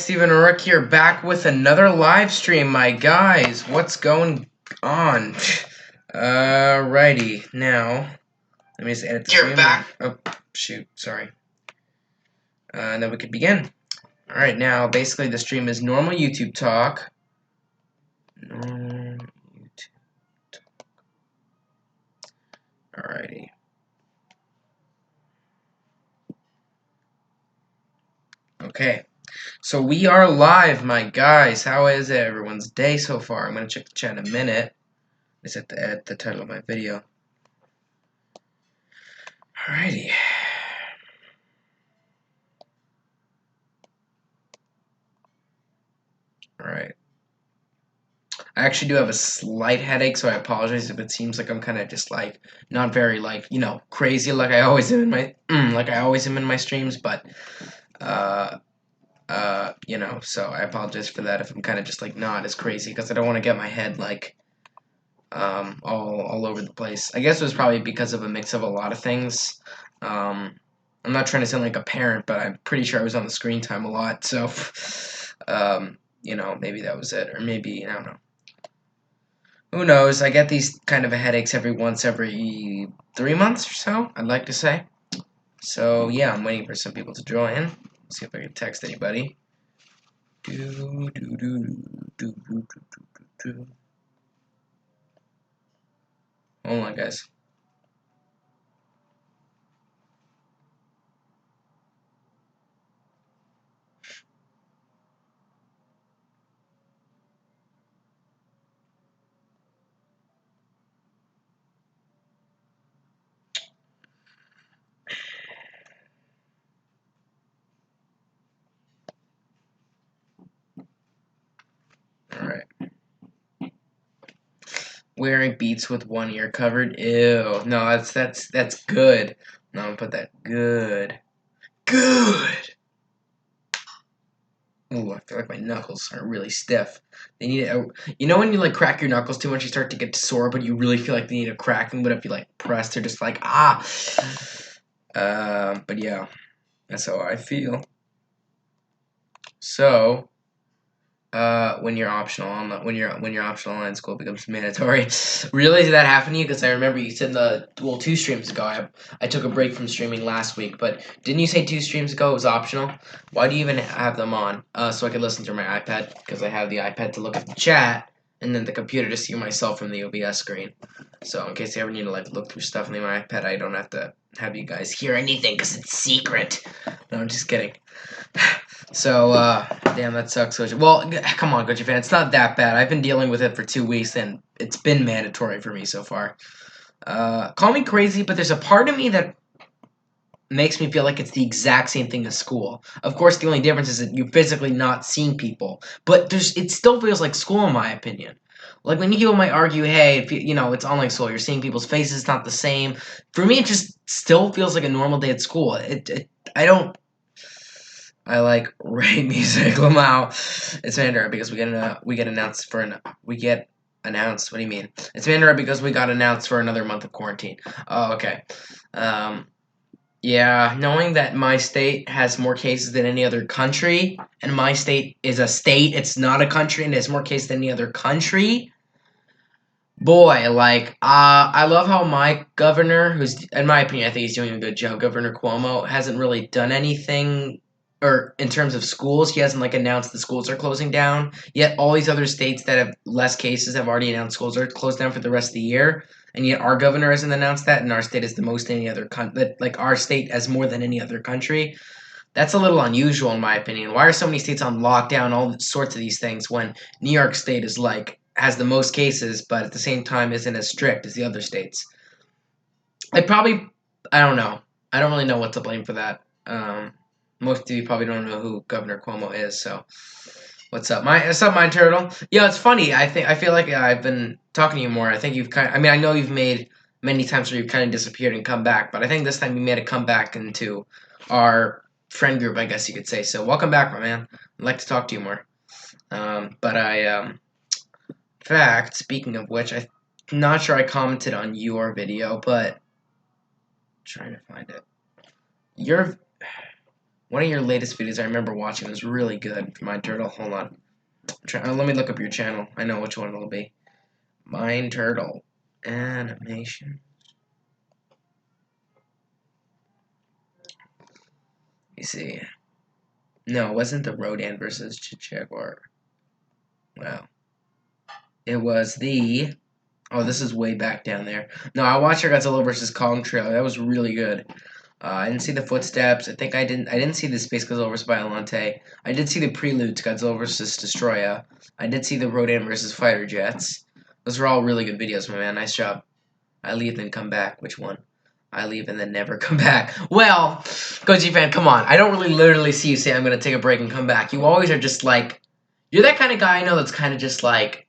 Steven Rook here, back with another live stream, my guys. What's going on? Alrighty, now, let me just edit the stream. You're back. Oh, shoot, sorry. Then we could begin. Alright, now, basically the stream is normal YouTube talk. Normal YouTube talk. Alrighty. Okay. So we are live, my guys. How is everyone's day so far? I'm going to check the chat in a minute. It's at the title of my video. Alrighty. Alright. I actually do have a slight headache, so I apologize if it seems like I'm kind of just like not very like, you know, crazy like I always am in my streams, but you know, so I apologize for that if I'm kind of just like not as crazy because I don't want to get my head like all over the place. I guess it was probably because of a mix of a lot of things. I'm not trying to sound like a parent, but I'm pretty sure I was on the screen time a lot, so you know, maybe that was it, or maybe I don't know. Who knows? I get these kind of headaches every 3 months or so, I'd like to say. So yeah, I'm waiting for some people to join. See if I can text anybody. Hold on, guys. Alright. Wearing Beats with one ear covered. Ew. No, that's good. No, I'm gonna put that good. Good. Ooh, I feel like my knuckles are really stiff. They need it. You know when you like crack your knuckles too much, you start to get sore, but you really feel like they need a cracking. But if you like press, they're just like ah. But yeah, that's how I feel. So, when you're optional when you're optional online, school becomes mandatory. Really, did that happen to you? Because I remember you said 2 streams ago. I took a break from streaming last week, but didn't you say 2 streams ago it was optional? Why do you even have them on? So I could listen through my iPad, because I have the iPad to look at the chat, and then the computer to see myself from the OBS screen. So in case you ever need to like look through stuff on my iPad, I don't have to have you guys hear anything because it's secret. No, I'm just kidding. So, damn, that sucks, Goji. Well, come on, Goji fan. It's not that bad. I've been dealing with it for 2 weeks, and it's been mandatory for me so far. Call me crazy, but there's a part of me that makes me feel like it's the exact same thing as school. Of course, the only difference is that you're physically not seeing people, but it still feels like school, in my opinion. Like, when people might argue, hey, you know, it's online school, you're seeing people's faces, it's not the same. For me, it just still feels like a normal day at school. I like rap music, Lamau. It's mandatory because we get announced. What do you mean? It's mandatory because we got announced for another month of quarantine. Oh, okay. Yeah, knowing that my state has more cases than any other country, and my state is a state, it's not a country, and it has more cases than any other country. Boy, like, I love how my governor, who's, in my opinion, I think he's doing a good job, Governor Cuomo, hasn't really done anything, or in terms of schools, he hasn't, like, announced the schools are closing down, yet all these other states that have less cases have already announced schools are closed down for the rest of the year, and yet our governor hasn't announced that, and our state is the most any other country, like, our state has more than any other country. That's a little unusual, in my opinion. Why are so many states on lockdown, all sorts of these things, when New York State is, like, has the most cases, but at the same time isn't as strict as the other states? I don't know. I don't really know what to blame for that. Most of you probably don't know who Governor Cuomo is, so what's up, my turtle? Yeah, it's funny. I feel like I've been talking to you more. I think I know you've made many times where you've kind of disappeared and come back, but I think this time you made a comeback into our friend group, I guess you could say. So welcome back, my man. I'd like to talk to you more. In fact, speaking of which, I'm not sure I commented on your video, but I'm trying to find it. One of your latest videos I remember watching was really good. Mind Turtle. Hold on. Let me look up your channel. I know which one it'll be. Mind Turtle animation. You see. No, it wasn't the Rodan versus Jaguar. Wow. It was the. Oh, this is way back down there. No, I watched your Godzilla versus Kong trailer. That was really good. I didn't see the footsteps. I think I didn't see the Space Godzilla vs. Biollante. I did see the prelude to Godzilla vs. Destroya. I did see the Rodan versus Fighter Jets. Those were all really good videos, my man. Nice job. I leave then come back. Which one? I leave and then never come back. Well, Goji fan, come on. I don't really literally see you say I'm gonna take a break and come back. You always are just like, you're that kind of guy I know that's kind of just like,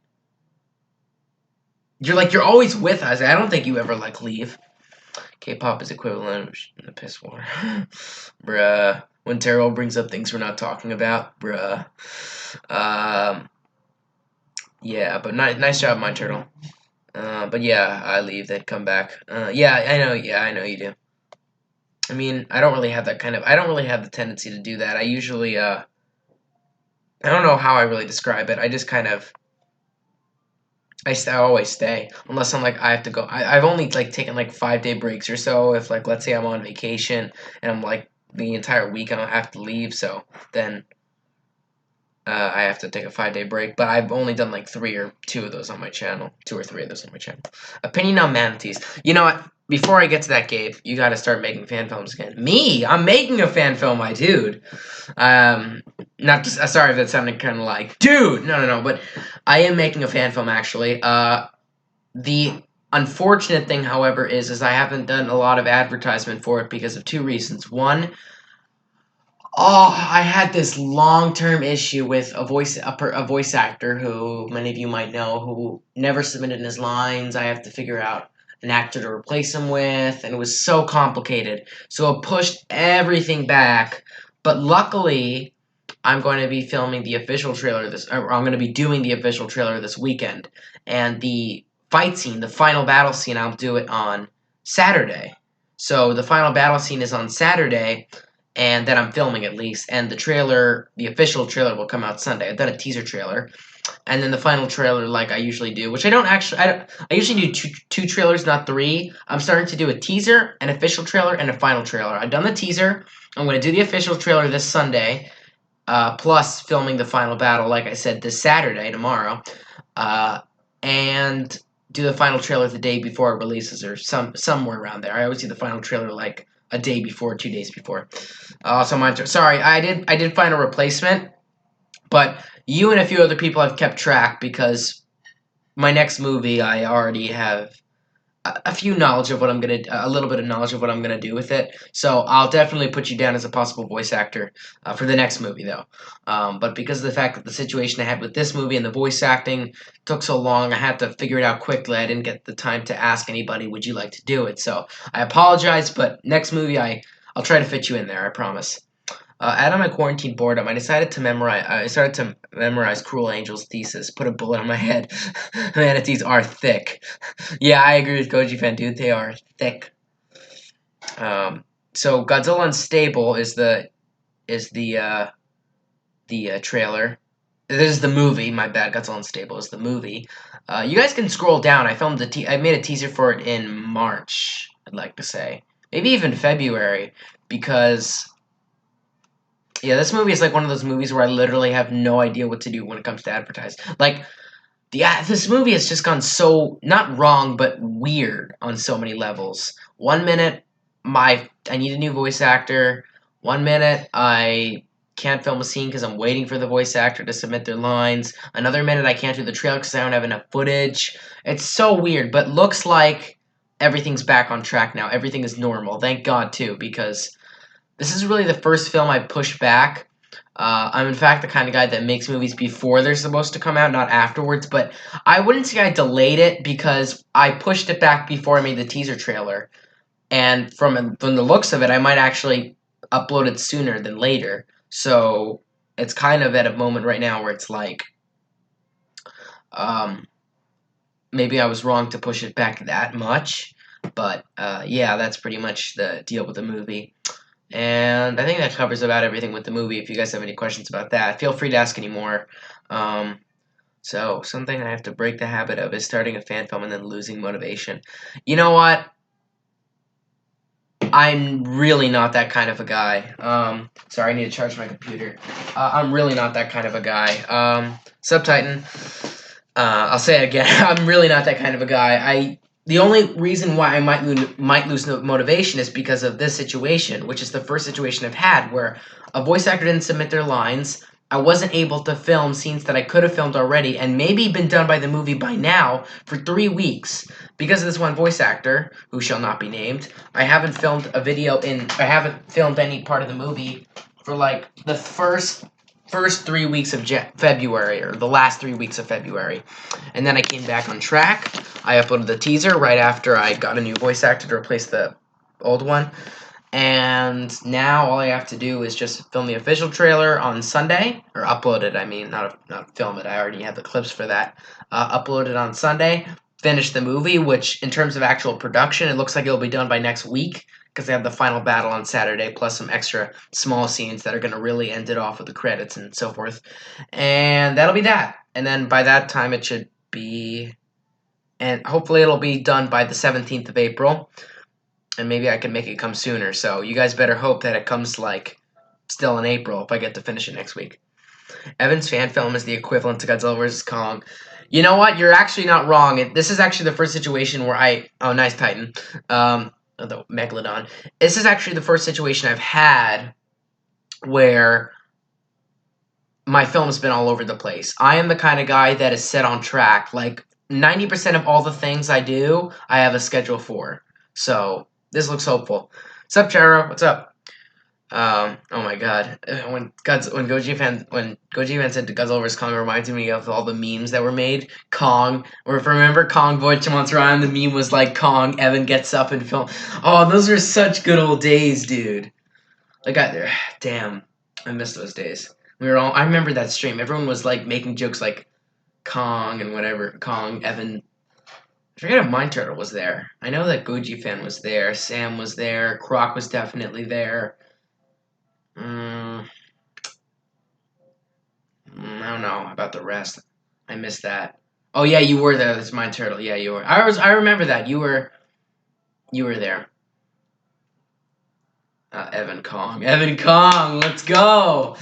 you're always with us. I don't think you ever like leave. K-pop is equivalent of the piss war. Bruh. When Terrell brings up things we're not talking about, bruh. Yeah, but nice job, my turtle. But yeah, I leave, then come back. Yeah, I know you do. I mean, I don't really have the tendency to do that. I usually, I don't know how I really describe it. I just kind of, I always stay unless I'm like I have to go. I've only like taken like 5-day breaks or so. If like let's say I'm on vacation and I'm like the entire week I don't have to leave, so then I have to take a 5-day break. But I've only done like 2 or 3 of those on my channel. 2 or 3 of those on my channel. Opinion on manatees. You know what? Before I get to that, Gabe, you got to start making fan films again. Me? I'm making a fan film, my dude. Not just, sorry if that sounded kind of like, dude. No. But I am making a fan film actually. The unfortunate thing, however, is I haven't done a lot of advertisement for it because of 2 reasons. One, I had this long-term issue with a voice actor who many of you might know who never submitted his lines. I have to figure out an actor to replace him with, and it was so complicated. So it pushed everything back. But luckily, I'm going to be filming the official trailer or I'm going to be doing the official trailer this weekend, and the fight scene, the final battle scene, I'll do it on Saturday. So the final battle scene is on Saturday, and then I'm filming at least, and the official trailer will come out Sunday. I've done a teaser trailer, and then the final trailer, like I usually do, which I usually do two trailers, not 3. I'm starting to do a teaser, an official trailer, and a final trailer. I've done the teaser. I'm going to do the official trailer this Sunday, plus filming the final battle, like I said, this Saturday, tomorrow, and do the final trailer the day before it releases, or somewhere around there. I always do the final trailer like a day before, 2 days before. Sorry, I did find a replacement, but you and a few other people have kept track because my next movie I already have a little bit of knowledge of what I'm gonna do with it. So I'll definitely put you down as a possible voice actor for the next movie, though. But because of the fact that the situation I had with this movie and the voice acting took so long, I had to figure it out quickly. I didn't get the time to ask anybody, "Would you like to do it?" So I apologize, but next movie I'll try to fit you in there. I promise. Out of my quarantine boredom, I started to memorize Cruel Angel's thesis. Put a bullet on my head. Manatees are thick. Yeah, I agree with Goji fan, dude. They are thick. So Godzilla Unstable is the trailer. This is the movie. My bad. Godzilla Unstable is the movie. You guys can scroll down. I made a teaser for it in March. I'd like to say maybe even February because. Yeah, this movie is like one of those movies where I literally have no idea what to do when it comes to advertise. Like, this movie has just gone so, not wrong, but weird on so many levels. 1 minute, I need a new voice actor. 1 minute, I can't film a scene because I'm waiting for the voice actor to submit their lines. Another minute, I can't do the trailer because I don't have enough footage. It's so weird, but looks like everything's back on track now. Everything is normal. Thank God, too, because this is really the first film I pushed back. I'm in fact the kind of guy that makes movies before they're supposed to come out, not afterwards. But I wouldn't say I delayed it because I pushed it back before I made the teaser trailer. And from the looks of it, I might actually upload it sooner than later. So it's kind of at a moment right now where it's like, maybe I was wrong to push it back that much. But yeah, that's pretty much the deal with the movie. And I think that covers about everything with the movie. If you guys have any questions about that, feel free to ask any more. Um, so, something I have to break the habit of is starting a fan film and then losing motivation. You know what? I'm really not that kind of a guy. Sorry, I need to charge my computer. I'm really not that kind of a guy. Subtitan. I'll say it again. I'm really not that kind of a guy. The only reason why I might lose motivation is because of this situation, which is the first situation I've had where a voice actor didn't submit their lines. I wasn't able to film scenes that I could have filmed already and maybe been done by the movie by now for 3 weeks because of this one voice actor who shall not be named. I haven't filmed any part of the movie for like the first 3 weeks of February, or the last 3 weeks of February. And then I came back on track. I uploaded the teaser right after I got a new voice actor to replace the old one. And now all I have to do is just film the official trailer on Sunday, or upload it, I mean, not film it. I already have the clips for that. Upload it on Sunday, finish the movie, which in terms of actual production, it looks like it'll be done by next week because they have the final battle on Saturday, plus some extra small scenes that are going to really end it off with the credits and so forth. And that'll be that. And then by that time, it should be, and hopefully it'll be done by the 17th of April. And maybe I can make it come sooner. So you guys better hope that it comes like still in April if I get to finish it next week. Evan's fan film is the equivalent to Godzilla vs. Kong. You know what? You're actually not wrong. This is actually the first situation where oh, nice Titan. The Megalodon. This is actually the first situation I've had where my film's been all over the place. I am the kind of guy that is set on track. Like 90% of all the things I do, I have a schedule for. So this looks hopeful. What's up, Charo? What's up? Oh my God! When Goji fan said Godzilla vs Kong, it reminded me of all the memes that were made. Kong, or if remember Kong Boichi Ryan, the meme was like Kong, Evan gets up and film. Oh, those were such good old days, dude. Like damn, I miss those days. I remember that stream. Everyone was like making jokes like Kong and whatever. Kong, Evan. I forget if Mind Turtle was there. I know that Goji fan was there. Sam was there. Croc was definitely there. I don't know about the rest. I missed that. Oh yeah, you were there. That's Mind Turtle. Yeah, you were. I remember that. You were there. Evan Kong. Evan Kong. Let's go.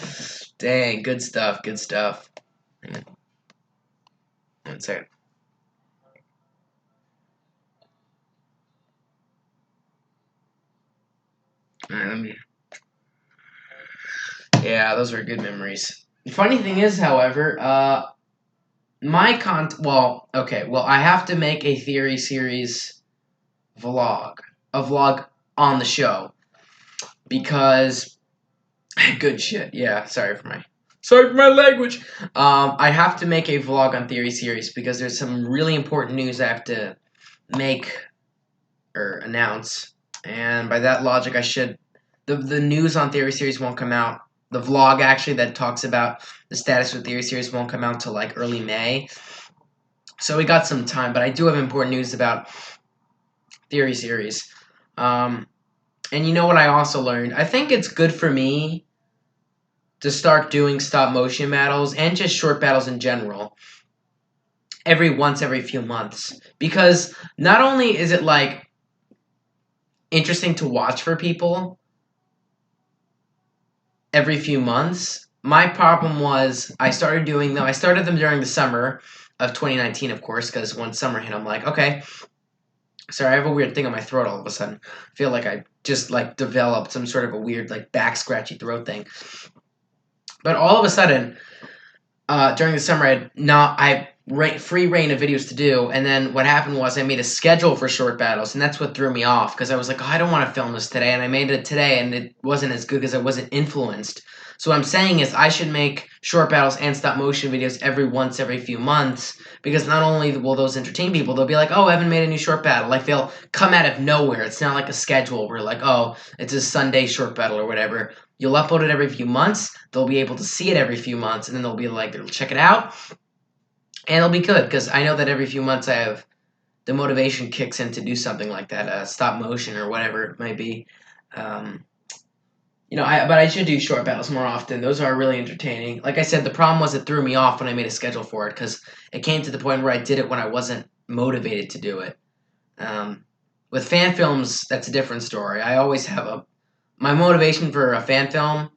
Dang, good stuff. Good stuff. One second. All right, let me. Yeah, those were good memories. The funny thing is, however, well, okay, well, I have to make a theory series vlog, a vlog on the show, because good shit. Yeah, sorry for my language. I have to make a vlog on theory series because there's some really important news I have to make or announce, and by that logic, the news on theory series won't come out. The vlog actually that talks about the status of theory series won't come out till like early May. So we got some time, but I do have important news about theory series. And you know what I also learned? I think it's good for me to start doing stop motion battles and just short battles in general every few months, because not only is it like interesting to watch for people every few months. My problem was I started them during the summer of 2019, of course, because once summer hit, I'm like, okay. Sorry, I have a weird thing on my throat all of a sudden. I feel like I just like developed some sort of a weird like back scratchy throat thing. But all of a sudden, during the summer, I free reign of videos to do, and then what happened was I made a schedule for short battles, and that's what threw me off because I was like, oh, I don't want to film this today, and I made it today, and it wasn't as good because I wasn't influenced. So what I'm saying is I should make short battles and stop motion videos every few months, because not only will those entertain people, they'll be like, oh, Evan made a new short battle. Like they'll come out of nowhere. It's not like a schedule where like, oh, it's a Sunday short battle or whatever. You'll upload it every few months. They'll be able to see it every few months, and then they'll be like, they'll check it out, and it'll be good because I know that every few months I have the motivation kicks in to do something like that, stop motion or whatever it might be. Um, but I should do short battles more often. Those are really entertaining. Like I said, the problem was it threw me off when I made a schedule for it because it came to the point where I did it when I wasn't motivated to do it. With fan films, that's a different story. I always have my motivation for a fan film.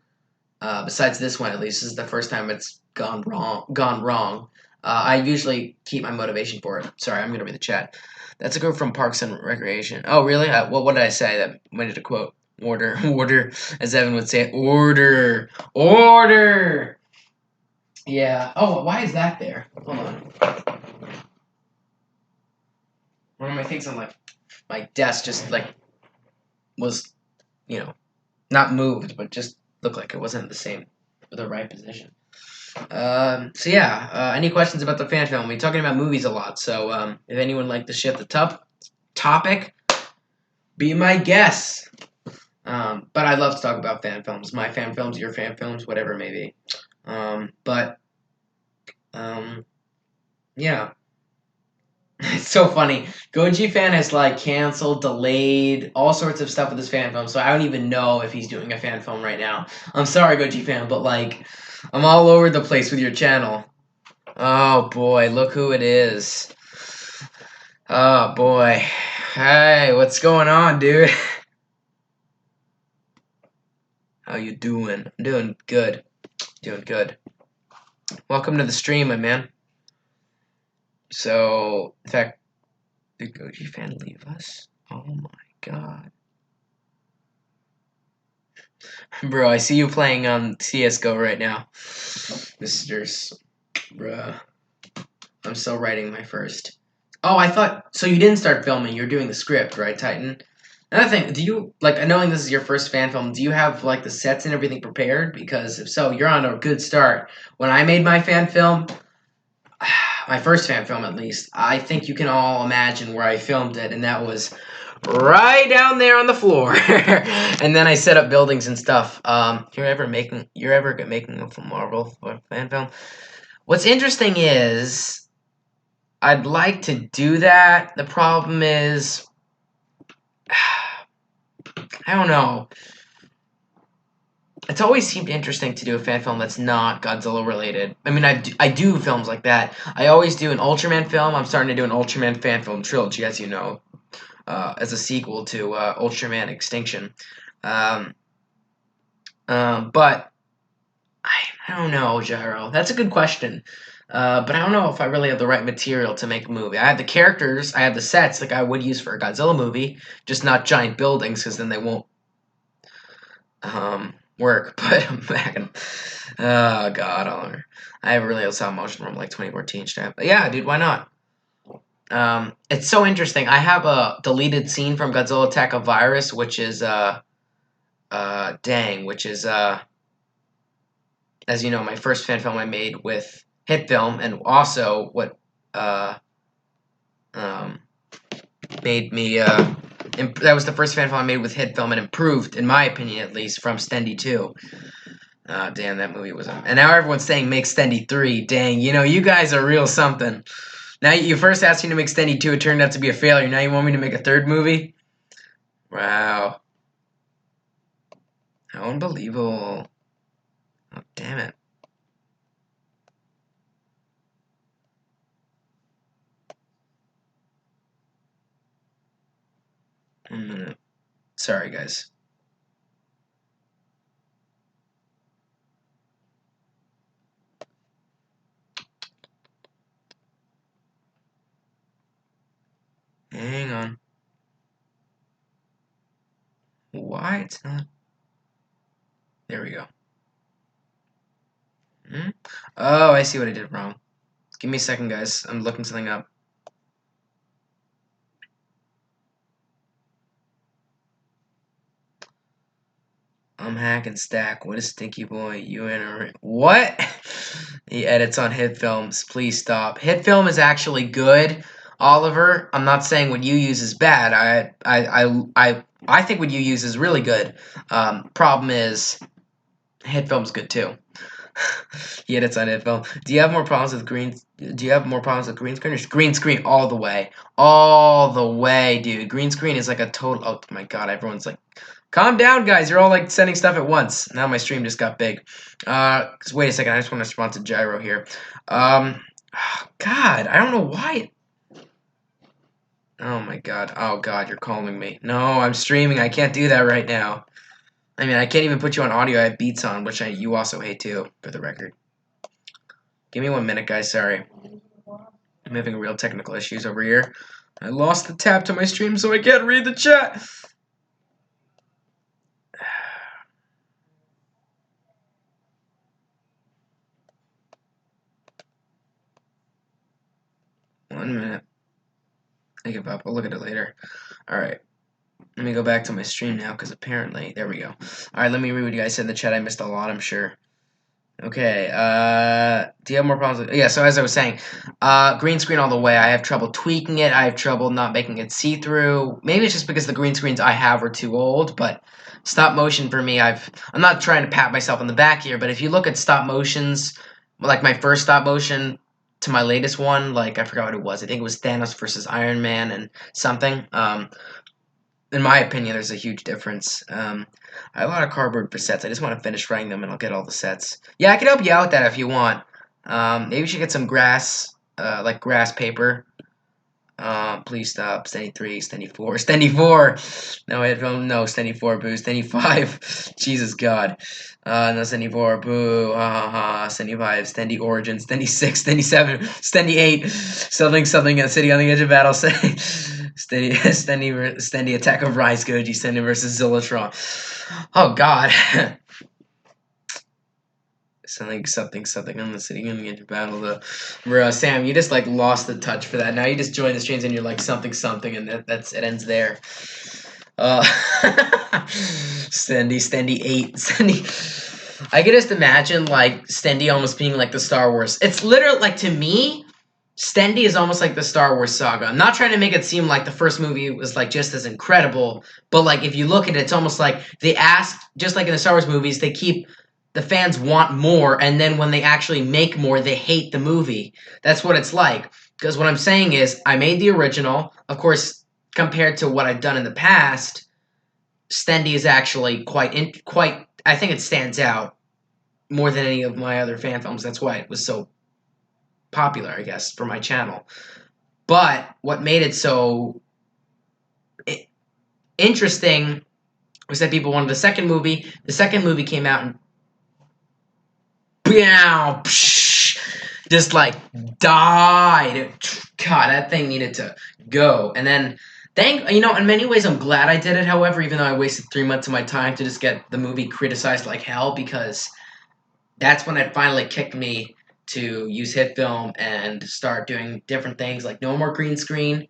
Besides this one, at least, this is the first time it's gone wrong. Gone wrong. I usually keep my motivation for it. Sorry, I'm gonna read the chat. That's a quote from Parks and Recreation. Oh, really? What did I say? That went into quote. Order, order, as Evan would say, order, order. Yeah. Oh, why is that there? Hold on. One of my things on my desk just was, not moved, but just looked like it wasn't the right position. So yeah. Any questions about the fan film? We're talking about movies a lot, so if anyone would like to shift the topic, be my guest. But I love to talk about fan films. My fan films, your fan films, whatever it may be. Yeah. It's so funny. Goji fan has canceled, delayed, all sorts of stuff with his fan film, so I don't even know if he's doing a fan film right now. I'm sorry, Goji fan, but I'm all over the place with your channel. Oh boy, look who it is. Oh boy. Hey, what's going on, dude? How you doing? I'm doing good. Doing good. Welcome to the stream, my man. So, in fact, did Goji fan leave us? Oh my god. Bro, I see you playing CSGO right now. Misters. Bruh. I'm still writing my first. Oh, I thought... So you didn't start filming, you're doing the script, right, Titan? Another thing, do you... knowing this is your first fan film, do you have, the sets and everything prepared? Because if so, you're on a good start. When I made my fan film... My first fan film, at least. I think you can all imagine where I filmed it, and that was right down there on the floor. And then I set up buildings and stuff. You're ever making a Marvel fan film? What's interesting is I'd like to do that. The problem is I don't know. It's always seemed interesting to do a fan film that's not Godzilla related. I mean, I do films like that. I always do an Ultraman film. I'm starting to do an Ultraman fan film trilogy, as you know, as a sequel to Ultraman Extinction. But I don't know, Gyro. That's a good question. But I don't know if I really have the right material to make a movie. I have the characters, I have the sets like I would use for a Godzilla movie, just not giant buildings, because then they won't work. But I'm back. Oh god, I have a really stop motion from 2014 stuff. But yeah, dude, why not? It's so interesting. I have a deleted scene from Godzilla Attack of Virus, which is which is as you know, my first fan film I made with Hit Film, and also what made me that was the first fan film I made with Hit Film and improved, in my opinion at least, from Stendy 2. Damn, that movie was... And now everyone's saying make Stendy 3. Dang, you guys are real something. Now, you first asked me to make Stendy 2, it turned out to be a failure. Now you want me to make a third movie? Wow. How unbelievable. Oh, damn it. Sorry, guys. Hang on. Why it's not... There we go. Oh, I see what I did wrong. Give me a second, guys. I'm looking something up. I'm Hack and Stack. What is Stinky Boy? You enter... What? He edits on Hit Films. Please stop. Hit Film is actually good, Oliver. I'm not saying what you use is bad. I think what you use is really good. Problem is, Hit Film's good too. He edits on Hit Film. Do you have more problems with green? Do you have more problems with green screen? Or green screen all the way, dude. Green screen is like a total. Oh my god, everyone's Calm down, guys. You're all like sending stuff at once. Now my stream just got big. Wait a second. I just want to respond to Gyro here. God, I don't know why. Oh my God. Oh God, you're calling me. No, I'm streaming. I can't do that right now. I mean, I can't even put you on audio. I have beats on, which you also hate too, for the record. Give me 1 minute, guys. Sorry. I'm having real technical issues over here. I lost the tab to my stream, so I can't read the chat. One minute. I give up. I'll look at it later. Alright. Let me go back to my stream now, because apparently... There we go. Alright, let me read what you guys said in the chat. I missed a lot, I'm sure. Okay, do you have more problems? Yeah, so as I was saying, green screen all the way. I have trouble tweaking it. I have trouble not making it see-through. Maybe it's just because the green screens I have are too old, but stop motion for me, I'm not trying to pat myself on the back here, but if you look at stop motions, like my first stop motion to my latest one, like, I forgot what it was. I think it was Thanos versus Iron Man and something. In my opinion, there's a huge difference. I have a lot of cardboard for sets. I just want to finish writing them, and I'll get all the sets. Yeah, I can help you out with that if you want. Maybe we should get some grass, like grass paper. Please stop. Stendy 3, Stendy 4, Stendy 4! No, no, Stendy 4, boo. Stendy 5. Jesus God. No, Stendy 4, boo. Stendy 5, Stendy Origin, Stendy 6, Stendy 7, Stendy 8. Something, a city on the edge of battle. Stendy Attack of Rise Goji, Stendy versus Zillatron. Oh God. Something on the city on the edge of battle. Bro, Sam, you just like lost the touch for that. Now you just join the streams and you're like something, and it ends there. Stendy 8, Stendy. I could just imagine like Stendy almost being like the Star Wars. It's literally like, to me, Stendy is almost like the Star Wars saga. I'm not trying to make it seem like the first movie was like just as incredible, but like if you look at it, it's almost like they ask, just like in the Star Wars movies, the fans want more, and then when they actually make more, they hate the movie. That's what it's like. Because what I'm saying is, I made the original. Of course, compared to what I've done in the past, Stendy is actually quite. I think it stands out more than any of my other fan films. That's why it was so popular, I guess, for my channel. But what made it so interesting was that people wanted the second movie. The second movie came out and just like died. God, that thing needed to go. And then, in many ways I'm glad I did it, however, even though I wasted 3 months of my time to just get the movie criticized like hell, because that's when it finally kicked me to use HitFilm and start doing different things, like no more green screen.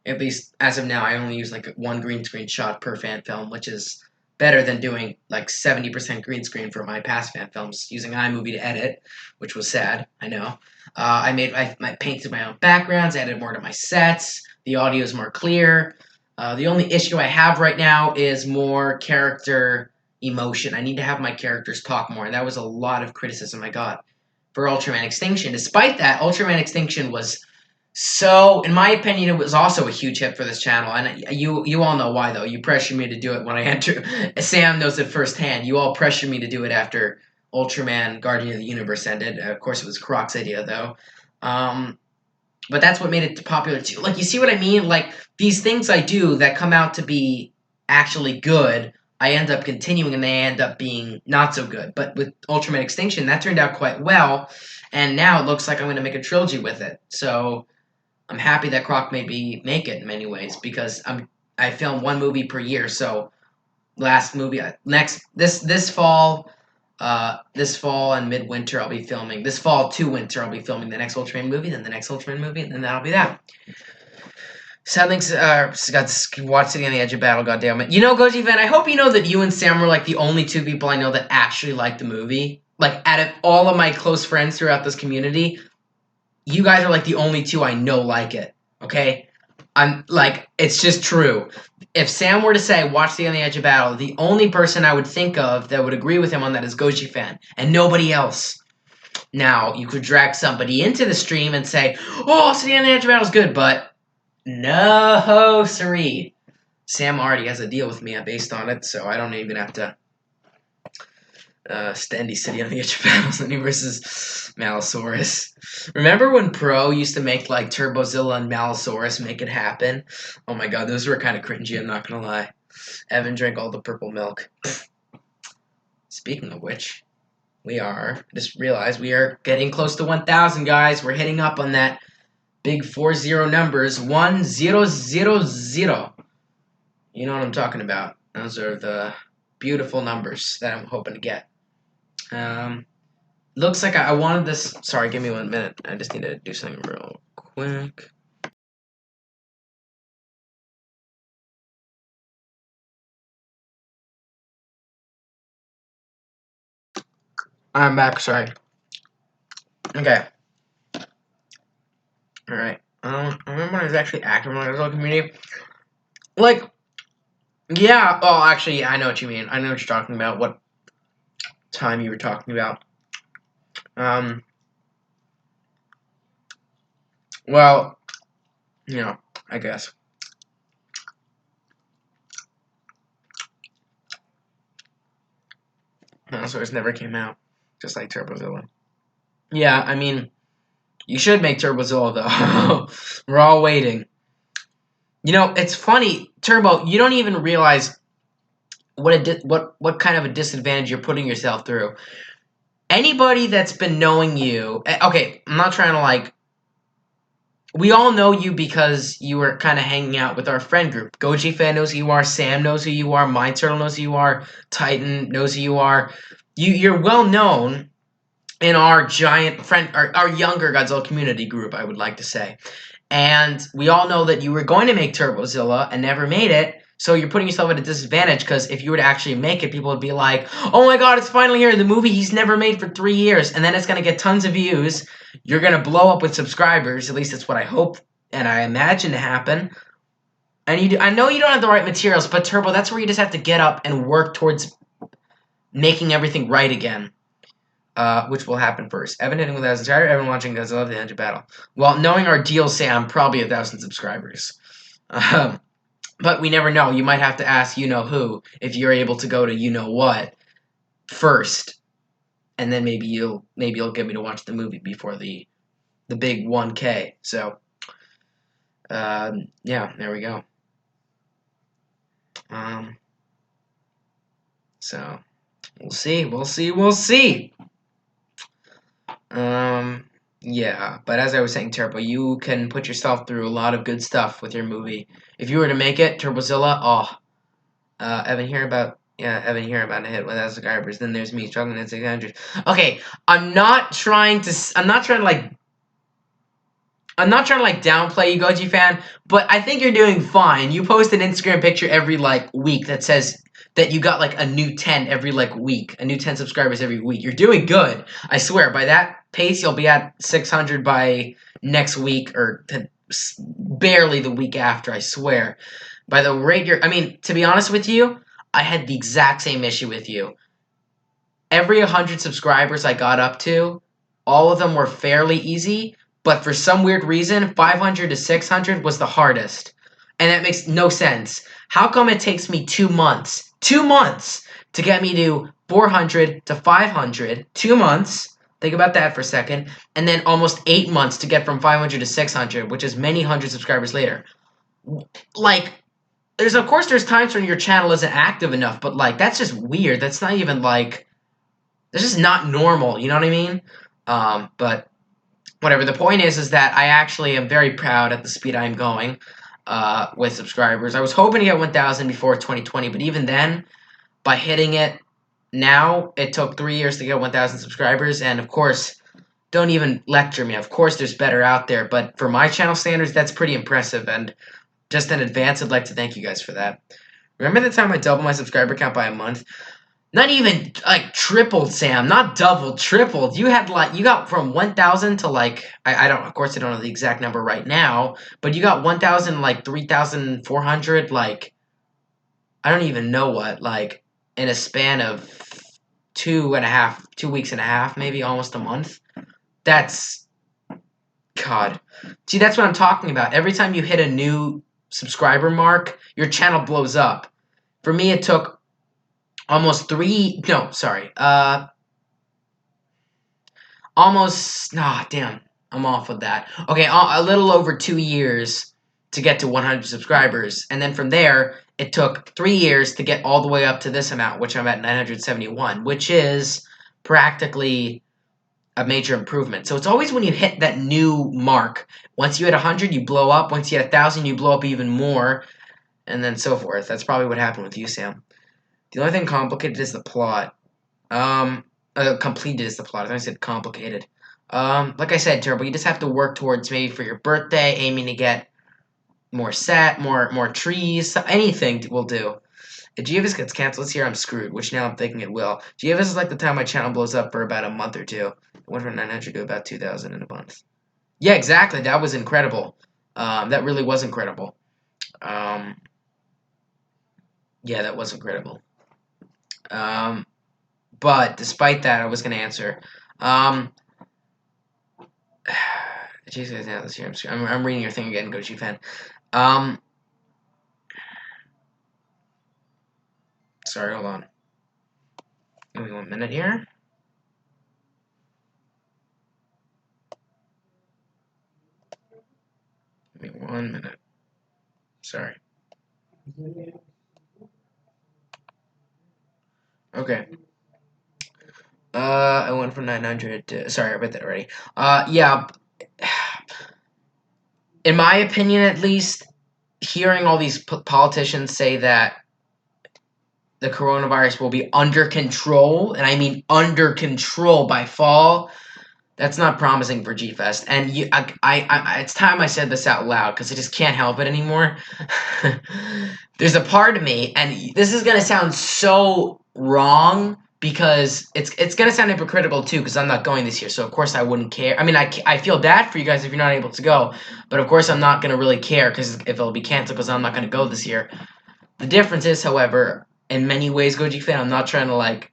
At least as of now, I only use like 1 green screen shot per fan film, which is better than doing like 70% green screen for my past fan films using iMovie to edit, which was sad, I know. I painted my own backgrounds, added more to my sets, the audio is more clear. The only issue I have right now is more character emotion. I need to have my characters talk more, and that was a lot of criticism I got for Ultraman Extinction. Despite that, Ultraman Extinction was so, in my opinion, it was also a huge hit for this channel, and you all know why, though. You pressured me to do it when I entered. Sam knows it firsthand. You all pressured me to do it after Ultraman Guardian of the Universe ended. Of course, it was Croc's idea, though. But that's what made it popular, too. Like, you see what I mean? Like, these things I do that come out to be actually good, I end up continuing, and they end up being not so good. But with Ultraman Extinction, that turned out quite well, and now it looks like I'm going to make a trilogy with it. So I'm happy that Croc made me make it in many ways, because I film 1 movie per year. So this fall and midwinter I'll be filming. This fall to winter I'll be filming the next Ultraman movie, then the next Ultraman movie, and then that'll be that. Sadlinks got Watch City on the Edge of Battle. Goddammit. You know, Goji Fan, I hope you know that you and Sam were like the only 2 people I know that actually liked the movie. Like, out of all of my close friends throughout this community, you guys are like the only 2 I know like it, okay? I'm like, it's just true. If Sam were to say, Watch City on the Edge of Battle, the only person I would think of that would agree with him on that is Goji Fan, and nobody else. Now, you could drag somebody into the stream and say, oh, City on the Edge of Battle is good, but no, siree. Sam already has a deal with me based on it, so I don't even have to Standy City on the edge of battles and he versus Malisaurus. Remember when Pro used to make like Turbozilla and Malisaurus make it happen? Oh my god, those were kind of cringy, I'm not gonna lie. Evan drank all the purple milk. Speaking of which, just realized we are getting close to 1,000, guys. We're hitting up on that big 40 numbers. 1000. You know what I'm talking about. Those are the beautiful numbers that I'm hoping to get. Looks like I wanted this. Sorry, give me 1 minute. I just need to do something real quick. I'm back. Sorry. Okay. All right. I remember when I was actually active in my little community. Like, yeah. Oh, actually, I know what you mean. I know what you're talking about. What time you were talking about? Well, you know, I guess. Dinosaurs never came out, just like Turbozilla. Yeah, I mean, you should make Turbozilla though. We're all waiting. You know, it's funny, Turbo. You don't even realize what kind of a disadvantage you're putting yourself through. Anybody that's been knowing you, okay, I'm not trying to like. We all know you because you were kind of hanging out with our friend group. Goji Fan knows who you are. Sam knows who you are. Mind Turtle knows who you are. Titan knows who you are. You're well known in our giant friend, our younger Godzilla community group, I would like to say. And we all know that you were going to make Turbozilla and never made it. So you're putting yourself at a disadvantage because if you were to actually make it, people would be like, oh my god, it's finally here. The movie he's never made for 3 years. And then it's going to get tons of views. You're going to blow up with subscribers. At least that's what I hope and I imagine to happen. And I know you don't have the right materials, but Turbo, that's where you just have to get up and work towards making everything right again. Which will happen first. Evan hitting 1,000 subscribers. Evan watching Godzilla the Ninja Battle. Well, knowing our deal, Sam, probably 1,000 subscribers. But we never know. You might have to ask you know who if you're able to go to you know what first, and then maybe you'll get me to watch the movie before the big 1K. So, yeah, there we go. So we'll see. We'll see. Yeah, but as I was saying, Turbo, you can put yourself through a lot of good stuff with your movie. If you were to make it, Turbozilla, Evan here about to hit 1,000 subscribers. Then there's me struggling at 600. Okay, I'm not trying to like downplay you, Goji Fan, but I think you're doing fine. You post an Instagram picture every like week that says that you got like a new 10 every like week, a new 10 subscribers every week. You're doing good. I swear. By that pace, you'll be at 600 by next week or barely the week after, I swear. By the rate to be honest with you, I had the exact same issue with you. Every 100 subscribers I got up to, all of them were fairly easy, but for some weird reason, 500 to 600 was the hardest. And that makes no sense. How come it takes me 2 months? 2 months to get me to 400 to 500. 2 months. Think about that for a second. And then almost 8 months to get from 500 to 600, which is many hundred subscribers later. Like, there's times when your channel isn't active enough, but like, that's just weird. That's not even like, that's just not normal. You know what I mean? But whatever. The point is that I actually am very proud at the speed I'm going with subscribers. I was hoping to get 1,000 before 2020, but even then, by hitting it now, it took 3 years to get 1,000 subscribers. And of course, don't even lecture me. Of course, there's better out there, but for my channel standards, that's pretty impressive. And just in advance, I'd like to thank you guys for that. Remember the time I doubled my subscriber count by a month? Not even, like, tripled, Sam. Not doubled, tripled. You got from 1,000 to, like, I don't know the exact number right now, but you got 1,000, like, 3,400, like, I don't even know what, like, in a span of 2 weeks and a half, maybe almost a month. That's, God. See, that's what I'm talking about. Every time you hit a new subscriber mark, your channel blows up. For me, it took almost damn, I'm off with that. Okay, a little over 2 years to get to 100 subscribers, and then from there, it took 3 years to get all the way up to this amount, which I'm at 971, which is practically a major improvement. So it's always when you hit that new mark. Once you hit 100, you blow up. Once you hit 1,000, you blow up even more, and then so forth. That's probably what happened with you, Sam. The only thing complicated is the plot. Completed is the plot. I think I said complicated. Like I said, Turbo, you just have to work towards maybe for your birthday, aiming to get more more trees, anything will do. If GeoVis gets canceled this year, I'm screwed, which now I'm thinking it will. GeoVis is like the time my channel blows up for about a month or two. It went from 900 to about 2,000 in a month. Yeah, exactly. That was incredible. That really was incredible. Yeah, that was incredible. But despite that, I was going to answer. Jesus, now this year I'm reading your thing again, Gochi fan. Sorry, hold on. Give me 1 minute here. Give me 1 minute. Sorry. Okay. I went from 900 to... Sorry, I read that already. Yeah. In my opinion, at least, hearing all these politicians say that the coronavirus will be under control, and I mean under control by fall, that's not promising for G-Fest. And it's time I said this out loud, because I just can't help it anymore. There's a part of me, and this is going to sound so wrong, because it's going to sound hypocritical, too, because I'm not going this year, so of course I wouldn't care. I mean, I feel bad for you guys if you're not able to go, but of course I'm not going to really care, because if it'll be canceled, because I'm not going to go this year. The difference is, however, in many ways, Goji fan, I'm not trying to,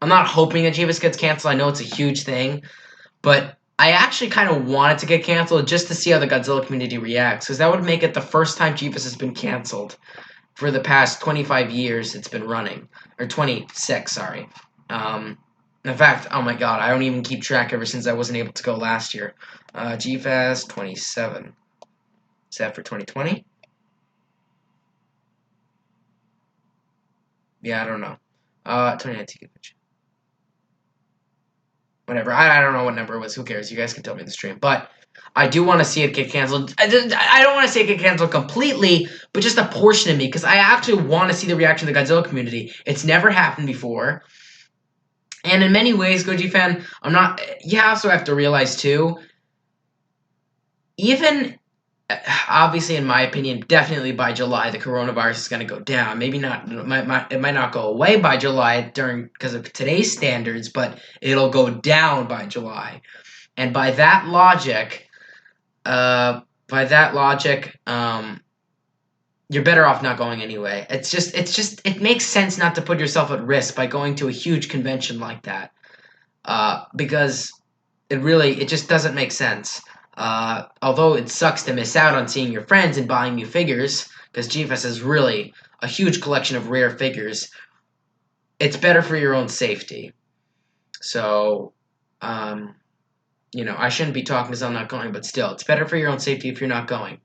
I'm not hoping that GeoVis gets canceled. I know it's a huge thing, but I actually kind of want it to get canceled just to see how the Godzilla community reacts, because that would make it the first time GeoVis has been canceled for the past 25 years it's been running. Or 26, sorry. In fact, oh my god, I don't even keep track ever since I wasn't able to go last year. GFest 27. Is that for 2020? Yeah, I don't know. 2019. Whatever. I don't know what number it was. Who cares? You guys can tell me in the stream. But I do want to see it get canceled. I don't want to see it get canceled completely, but just a portion of me, because I actually want to see the reaction of the Godzilla community. It's never happened before. And in many ways, Goji fan, you also have to realize too, even, obviously in my opinion, definitely by July, the coronavirus is going to go down. Maybe not, it might not go away by July because of today's standards, but it'll go down by July. And by that logic, you're better off not going anyway. It makes sense not to put yourself at risk by going to a huge convention like that. Because it just doesn't make sense. Although it sucks to miss out on seeing your friends and buying new figures, because GFest is really a huge collection of rare figures, it's better for your own safety. So, I shouldn't be talking because I'm not going, but still, it's better for your own safety if you're not going.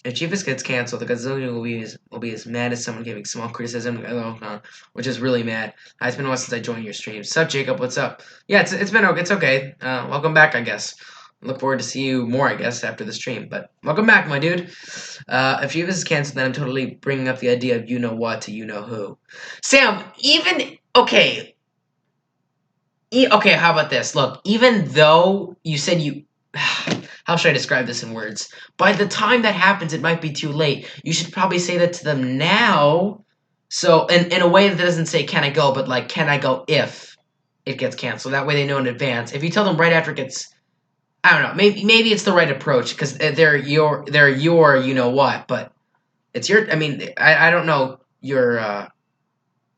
If GFest gets canceled, the Godzilla will be as mad as someone giving small criticism, which is really mad. It's been a while since I joined your stream. What's up, Jacob? What's up? Yeah, it's okay. Welcome back, I guess. Look forward to see you more, I guess, after the stream. But welcome back, my dude. If GFest is canceled, then I'm totally bringing up the idea of you-know-what to you-know-who. Sam, okay, how about this? Look, even though you said you... How should I describe this in words? By the time that happens, it might be too late. You should probably say that to them now. So, in a way that doesn't say, can I go, but like, can I go if it gets canceled? That way they know in advance. If you tell them right after it gets... I don't know. Maybe it's the right approach, because they're your you-know-what, but it's your... I mean, I don't know your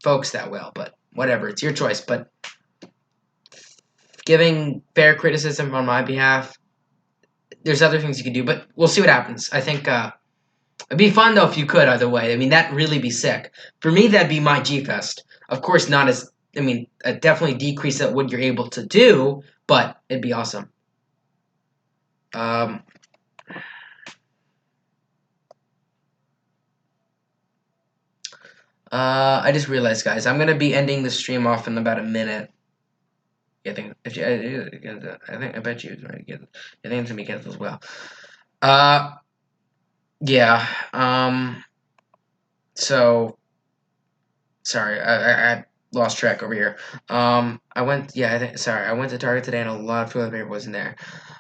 folks that well, but whatever. It's your choice, but giving fair criticism on my behalf... there's other things you can do, but we'll see what happens. I think it'd be fun though if you could. Either way, I mean that'd really be sick. For me, that'd be my G Fest. Of course, not as I mean, definitely decrease at what you're able to do, but it'd be awesome. I just realized, guys, I'm gonna be ending the stream off in about a minute. I think if you, I bet you I think it's gonna be canceled as well. Yeah. So sorry, I lost track over here. I went. Yeah, sorry, I went to Target today, and a lot of toilet paper wasn't there.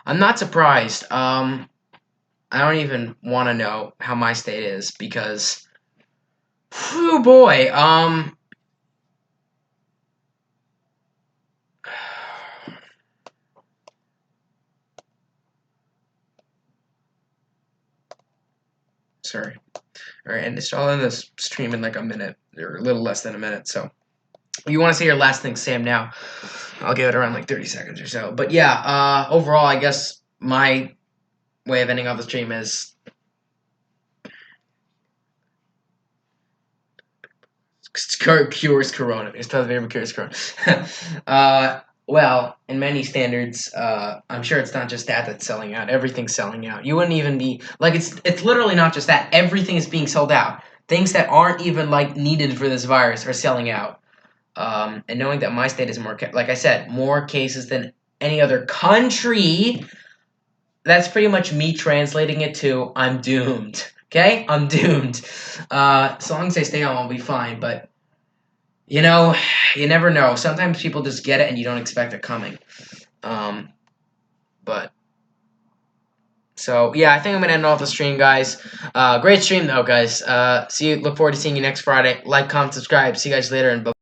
I'm not surprised. I don't even want to know how my state is because, oh boy. Sorry. All right, and it's all in this stream in like a minute or a little less than a minute. So, if you want to say your last thing, Sam, now, I'll give it around like 30 seconds or so. But yeah, overall, I guess my way of ending off the stream is cures corona. It's toilet paper cures corona. Well, in many standards, I'm sure it's not just that that's selling out. Everything's selling out. You wouldn't even be like it's literally not just that. Everything is being sold out. Things that aren't even like needed for this virus are selling out. And knowing that my state is more, like I said, more cases than any other country, that's pretty much me translating it to I'm doomed. Okay, I'm doomed. As long as I stay home, I'll be fine. But you know, you never know. Sometimes people just get it and you don't expect it coming. But so yeah, I think I'm gonna end off the stream, guys. Great stream though, guys. Look forward to seeing you next Friday. Like, comment, subscribe. See you guys later, and bye.